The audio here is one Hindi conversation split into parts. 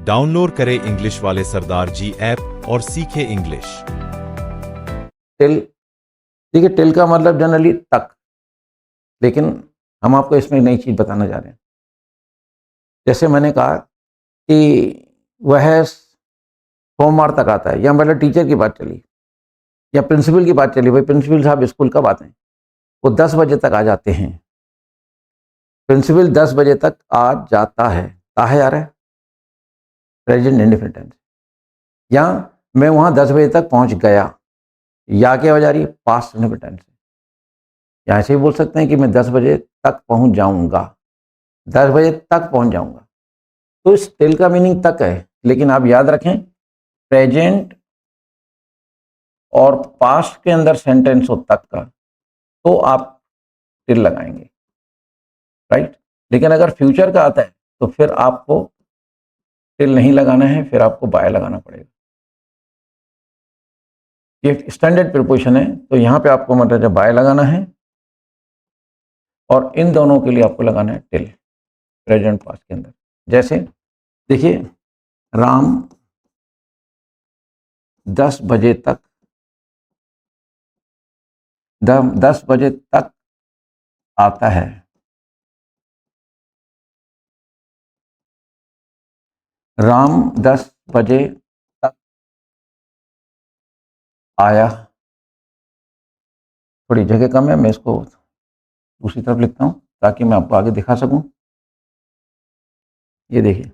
डाउनलोड करें इंग्लिश वाले सरदार जी ऐप और सीखें इंग्लिश। टिल, देखिए टिल का मतलब जनरली तक, लेकिन हम आपको इसमें नई चीज़ बताना जा रहे हैं। जैसे मैंने कहा कि वह सोमवार तक आता है, या मतलब टीचर की बात चली या प्रिंसिपल की बात चली, भाई प्रिंसिपल साहब स्कूल कब आते हैं? वो 10 बजे तक आ जाते हैं। प्रिंसिपल 10 बजे तक आ जाता है, काहे आ रहा है? Present indefinite tense. या मैं वहाँ 10 बजे तक पहुँच गया, या क्या हो जा रही है? Past indefinite tense. या ऐसे ही बोल सकते हैं कि मैं 10 बजे तक पहुँच जाऊँगा, 10 बजे तक पहुँच जाऊँगा। तो इस टिल का मीनिंग तक है, लेकिन आप याद रखें प्रेजेंट और पास्ट के अंदर सेंटेंस हो तक का, तो आप टिल लगाएंगे, राइट। लेकिन अगर फ्यूचर का आता है तो फिर आपको टिल नहीं लगाना है, फिर आपको बाय लगाना पड़ेगा। ये स्टैंडर्ड प्रीपोजिशन है, तो यहाँ पे आपको मतलब जब बाय लगाना है, और इन दोनों के लिए आपको लगाना है टिल प्रेजेंट पास्ट के अंदर। जैसे देखिए, राम 10 बजे तक 10 बजे तक आता है। राम 10 बजे तक आया। थोड़ी जगह कम है, मैं इसको दूसरी तरफ लिखता हूं ताकि मैं आपको आगे दिखा सकूं। ये देखिए,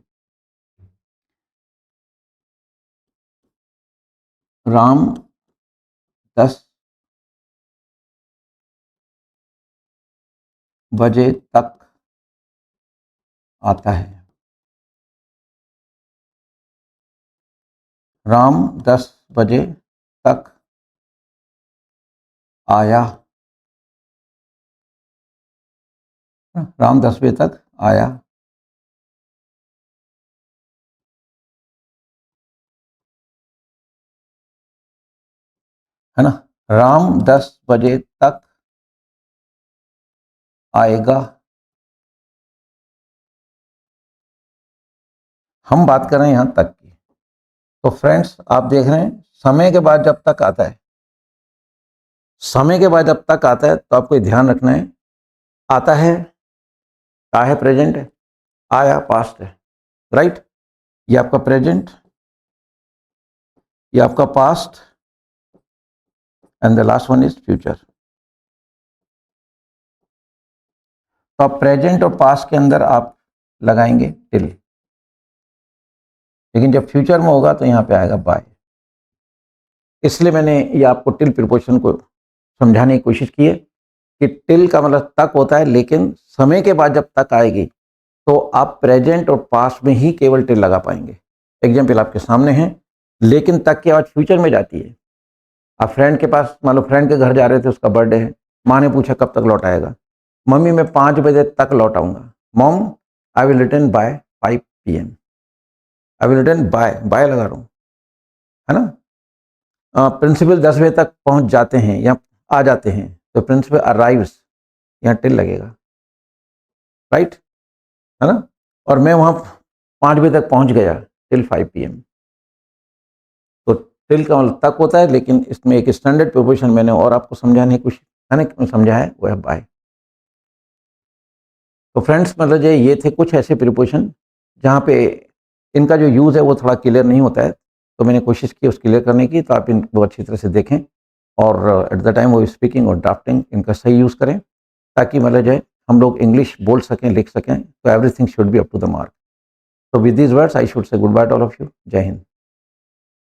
राम 10 बजे तक आता है। राम 10 बजे तक आया। राम 10 बजे तक आया। है ना? राम 10 बजे तक आएगा। हम बात कर रहे हैं यहां तक की। तो फ्रेंड्स, आप देख रहे हैं समय के बाद जब तक आता है, समय के बाद जब तक आता है तो आपको ध्यान रखना है, आता है का है? प्रेजेंट है, आया पास्ट है, राइट। ये आपका प्रेजेंट, ये आपका past, and the last one is future. तो आप प्रेजेंट और पास्ट के अंदर आप लगाएंगे टिल, लेकिन जब फ्यूचर में होगा तो यहां पे आएगा बाय। इसलिए मैंने ये आपको टिल प्रीपोजिशन को समझाने की कोशिश की है कि टिल का मतलब तक होता है, लेकिन समय के बाद जब तक आएगी तो आप प्रेजेंट और पास्ट में ही केवल टिल लगा पाएंगे। एग्जाम्पल आपके सामने है, लेकिन तक की आवाज फ्यूचर में जाती है। आप फ्रेंड के पास, मान लो फ्रेंड के घर जा रहे थे, उसका बर्थडे है, माँ ने पूछा कब तक लौट आएगा? मम्मी मैं 5 बजे तक लौट आऊंगा। Mom I will return by 5 PM। I will return by लगा रहा हूँ, है ना। प्रिंसिपल 10 बजे तक पहुंच जाते हैं या आ जाते हैं, तो प्रिंसिपल अराइव्स, यहाँ टिल लगेगा, राइट, है ना। और मैं वहाँ 5 बजे तक पहुंच गया, टिल 5 PM। तो टिल का मतलब तक होता है, लेकिन इसमें एक स्टैंडर्ड प्रीपोजिशन मैंने और आपको समझाने की कोशिश समझा है, वो है बाय। तो फ्रेंड्स, मतलब ये थे कुछ ऐसे प्रीपोजिशन जहाँ पे इनका जो यूज़ है वो थोड़ा क्लियर नहीं होता है, तो मैंने कोशिश की उस क्लियर करने की। तो आप इनको अच्छी तरह से देखें और एट द टाइम वो स्पीकिंग और ड्राफ्टिंग इनका सही यूज़ करें, ताकि मतलब जो है हम लोग इंग्लिश बोल सकें, लिख सकें। तो everything should be up to the mark. So with these words, I should say goodbye to all of you. Jai Hind.